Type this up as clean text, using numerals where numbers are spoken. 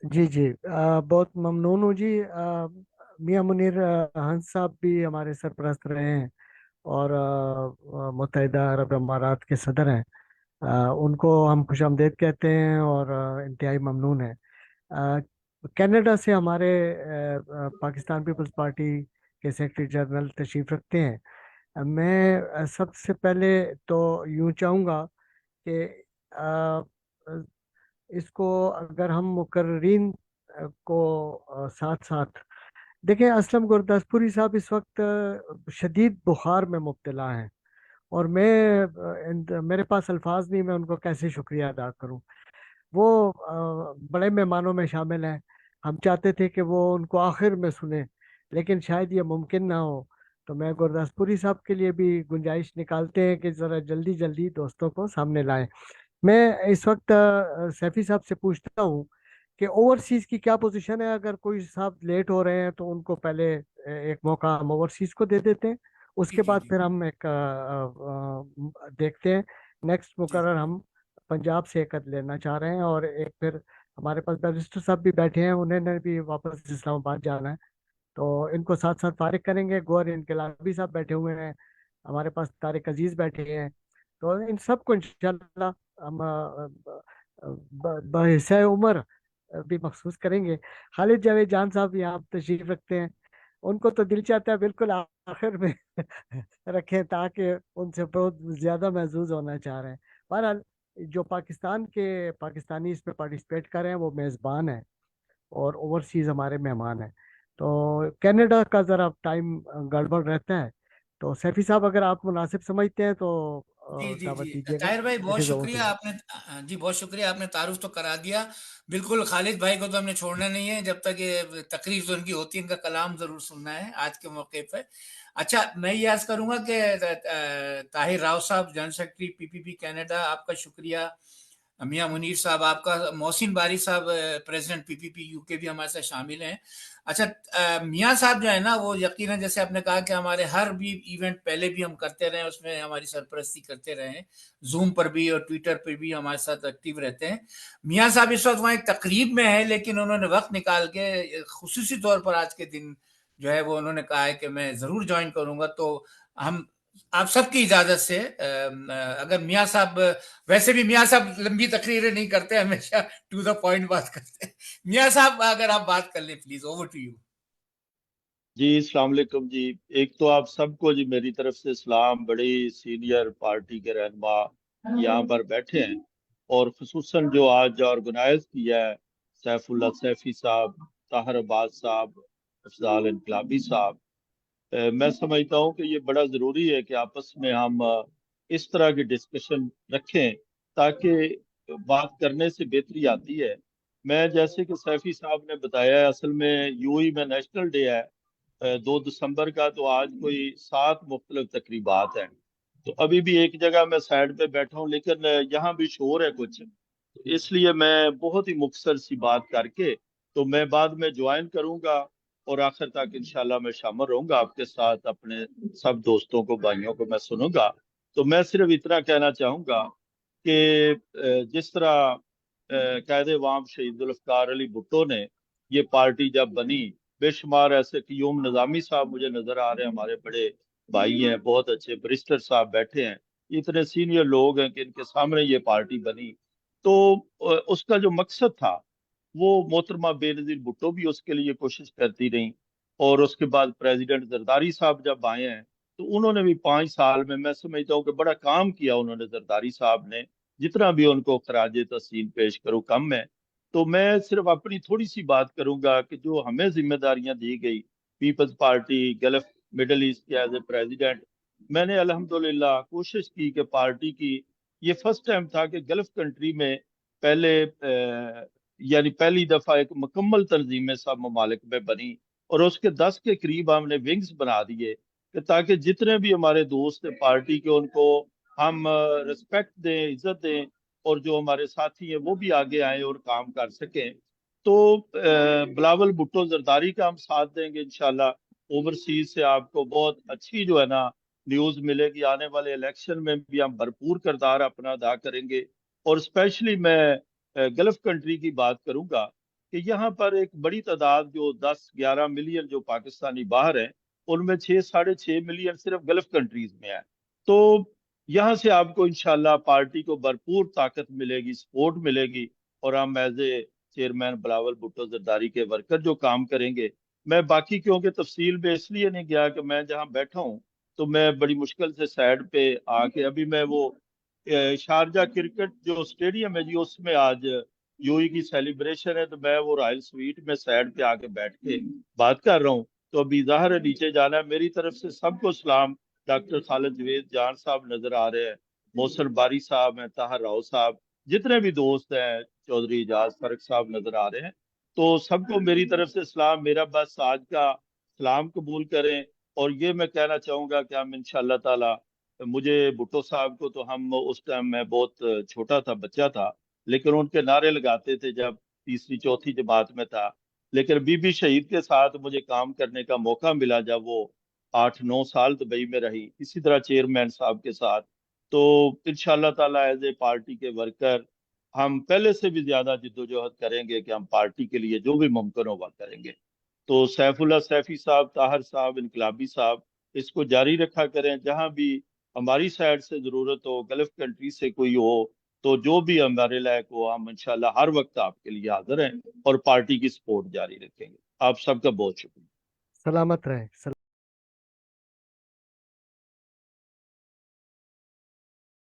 जी जी, बहुत ममनून हूँ जी। मियां मुनीर हंस साहब भी हमारे सरपरस्त रहे हैं और मुत्तहिदा अरब अमारात के सदर हैं। उनको हम खुशामदीद कहते हैं और इंतहाई ममनून हैं। अ, कनाडा से हमारे पाकिस्तान पीपल्स पार्टी के सेक्रेटरी जनरल तशरीफ रखते हैं। मैं सबसे पहले तो यूं चाहूँगा कि अ, इसको अगर हम मुकर्रीन को साथ साथ देखें। असलम गुरदासपुरी साहब इस वक्त शदीद बुखार में मुब्तला हैं और मेरे पास अल्फाज नहीं, मैं उनको कैसे शुक्रिया अदा करूं। वो बड़े मेहमानों में शामिल हैं। हम चाहते थे कि वो उनको आखिर में सुने, लेकिन शायद ये मुमकिन ना हो। तो मैं गुरदासपुरी साहब के लिए भी गुंजाइश निकालते हैं कि ज़रा जल्दी जल्दी दोस्तों को सामने लाएं। मैं इस वक्त सैफी साहब से पूछता हूँ कि ओवरसीज की क्या पोजीशन है। अगर कोई साहब लेट हो रहे हैं तो उनको पहले एक मौका हम ओवरसीज को दे देते हैं। जी उसके जी बाद जी फिर हम एक देखते हैं। नेक्स्ट जी मुकर्रर हम पंजाब से एक लेना चाह रहे हैं, और एक फिर हमारे पास बैरिस्टर साहब भी बैठे हैं, उन्होंने भी वापस इस्लामाबाद जाना है। तो इनको साथ साथ फारिग करेंगे। गौहर इनकलाबी साहब बैठे हुए हैं, हमारे पास तारिक अजीज बैठे हैं। तो इन सबको इंशाल्लाह हम बहिस्सा उम्र भी मखसूस करेंगे। खालिद जावेद जान साहब यहाँ तशरीफ रखते हैं। उनको तो दिल चाहता है बिल्कुल आखिर में रखें, ताकि उनसे बहुत ज्यादा महजूज होना चाह रहे हैं। बहरहाल, जो पाकिस्तानी इसमें पार्टिसिपेट कर रहे हैं वो मेजबान है और ओवरसीज हमारे मेहमान हैं। तो कनाडा का ज़रा टाइम गड़बड़ रहता है। तो सैफी साहब, अगर आप मुनासिब समझते हैं तो जी जी जी दावत दीजिएगा। ताहिर भाई, इट बहुत इज़ ओवर टू शुक्रिया यू। आपने। जी बहुत शुक्रिया, आपने तारुफ तो करा दिया। बिल्कुल, खालिद भाई को तो हमने छोड़ना नहीं है जब तक ये तकरीर जो उनकी होती है, इनका कलाम जरूर सुनना है आज के मौके पे। अच्छा, मैं ये अर्ज करूंगा कि ताहिर राव साहब, जनरल सेक्रेटरी पीपीपी कनाडा, आपका शुक्रिया। मियां मुनीर साहब आपका, मोहसिन बारी साहब प्रेसिडेंट पीपीपी यूके भी हमारे साथ शामिल हैं। अच्छा, मियां साहब जो है ना, वो यकीनन जैसे आपने कहा कि हमारे हर भी इवेंट पहले भी हम करते रहे, उसमें हमारी सरपरस्ती करते रहे हैं। जूम पर भी और ट्विटर पर भी हमारे साथ एक्टिव रहते हैं। मियां साहब इस वक्त वहाँ एक तकरीब में है, लेकिन उन्होंने वक्त निकाल के खुसूसी तौर पर आज के दिन जो है वो उन्होंने कहा है कि मैं जरूर ज्वाइन करूंगा। तो हम आप सबकी इजाजत से अगर मियां साहब, वैसे भी मियां साहब लंबी तकरीरें नहीं करते, हमेशा टू द पॉइंट बात करते हैं। मियां साहब, अगर आप बात कर ले प्लीज, ओवर टू यू। जी अस्सलाम वालेकुम जी। एक तो आप सबको जी मेरी तरफ से सलाम। बड़ी सीनियर पार्टी के रहनुमा यहाँ पर बैठे हैं, और खुसूसन जो आज ऑर्गेनाइज किया है, सैफुल्ला सैफी साहब, ताहर अब्बास साहब, अफजाल इनकलाबी साहब। मैं समझता हूँ कि ये बड़ा ज़रूरी है कि आपस में हम इस तरह की डिस्कशन रखें, ताकि बात करने से बेहतरी आती है। मैं जैसे कि सैफी साहब ने बताया है, असल में यूएई में नेशनल डे है 2 दिसंबर का, तो आज कोई 7 मुख्तलिफ तकरीबात हैं। तो अभी भी एक जगह मैं साइड पे बैठा हूँ, लेकिन यहाँ भी शोर है कुछ, तो इसलिए मैं बहुत ही मुख्तसर सी बात करके तो मैं बाद में ज्वाइन करूंगा, और आखिर तक इंशाल्लाह मैं शामिल रहूंगा आपके साथ। अपने सब दोस्तों को, भाइयों को मैं सुनूंगा। तो मैं सिर्फ इतना कहना चाहूंगा कि जिस तरह कायद वाम शहीद जुल्फ़िकार अली भुट्टो ने ये पार्टी जब बनी, बेशुमार ऐसे क्यूम निजामी साहब मुझे नजर आ रहे हैं, हमारे बड़े भाई हैं, बहुत अच्छे बैरिस्टर साहब बैठे हैं, इतने सीनियर लोग हैं कि इनके सामने ये पार्टी बनी। तो उसका जो मकसद था, वो मोहतरमा बेनजीर भुट्टो भी उसके लिए कोशिश करती रही। और उसके बाद प्रेसिडेंट जरदारी साहब जब आए हैं, तो उन्होंने भी 5 साल में मैं समझता हूँ कि बड़ा काम किया उन्होंने, जरदारी साहब ने। जितना भी उनको खराज तहसीन पेश करो कम है। तो मैं सिर्फ अपनी थोड़ी सी बात करूंगा कि जो हमें जिम्मेदारियां दी गई, Peoples Party Gulf Middle East के एज ए प्रेसिडेंट, मैंने अल्हम्दुलिल्लाह कोशिश की कि पार्टी की, ये फर्स्ट टाइम था कि गल्फ कंट्री में पहले यानी पहली दफा एक मुकम्मल तंजीमें सब ममालिक में बनी, और उसके 10 के करीब हमने विंग्स बना दिए, कि ताकि जितने भी हमारे दोस्त हैं पार्टी के, उनको हम रिस्पेक्ट दें, इज्जत दें, और जो हमारे साथी हैं वो भी आगे आए और काम कर सकें। तो बिलावल भुट्टो जरदारी का हम साथ देंगे इंशाल्लाह। ओवरसीज से आपको बहुत अच्छी जो है ना न्यूज मिलेगी। आने वाले इलेक्शन में भी हम भरपूर किरदार अपना अदा करेंगे। और स्पेशली मैं गल्फ कंट्री की बात करूंगा, کہ یہاں پر ایک بڑی تعداد جو 10-11 ملین جو پاکستانی باہر ہیں، ان میں 6-6.5 ملین صرف گلف کنٹریز میں ہے. تو یہاں سے آپ کو انشاءاللہ پارٹی کو بھرپور طاقت ملے گی، سپورٹ ملے گی، اور ہم as a chairman Bilawal Bhutto Zardari کے ورکر جو کام کریں گے. میں باقی کیونکہ تفصیل میں اس لیے نہیں گیا کہ میں جہاں بیٹھا ہوں تو میں بڑی مشکل سے سائڈ پہ آ کے ابھی میں وہ شارجہ کرکٹ جو اسٹیڈیم ہے جی اس میں آج یو ای کی سیلیبریشن ہے، تو میں وہ رائل سویٹ میں سائڈ پہ آ کے بیٹھ کے بات کر رہا ہوں. تو ابھی ظاہر ہے نیچے جانا ہے. میری طرف سے سب کو سلام. ڈاکٹر خالد جوید جان صاحب نظر آ رہے ہیں، محسن باری صاحب ہیں، طاہر راؤ صاحب، جتنے بھی دوست ہیں، چودھری اعجاز فرق صاحب نظر آ رہے ہیں. تو سب کو میری طرف سے سلام. میرا بس آج کا سلام قبول کریں. اور یہ میں کہنا چاہوں گا کہ ہم انشاءاللہ تعالی، مجھے بھٹو صاحب کو تو ہم اس ٹائم میں بہت چھوٹا تھا، بچہ تھا، لیکن ان کے نعرے لگاتے تھے جب تیسری چوتھی جماعت میں تھا. لیکن بی بی شہید کے ساتھ مجھے کام کرنے کا موقع ملا جب وہ 8-9 سال دبئی میں رہی، اسی طرح چیئرمین صاحب کے ساتھ. تو انشاءاللہ تعالی ایز اے پارٹی کے ورکر ہم پہلے سے بھی زیادہ جدوجہد کریں گے کہ ہم پارٹی کے لیے جو بھی ممکن ہو وہ کریں گے. تو سیف اللہ سیفی صاحب، طاہر صاحب، انقلابی صاحب، اس کو جاری رکھا کریں. جہاں بھی ہماری سائڈ سے ضرورت ہو، گلف کنٹری سے کوئی ہو، تو جو بھی ہمارے لائق ہو، ہم انشاءاللہ ہر وقت آپ کے لیے حاضر ہیں اور پارٹی کی سپورٹ جاری رکھیں گے. آپ سب کا بہت شکریہ. سلامت رہیں.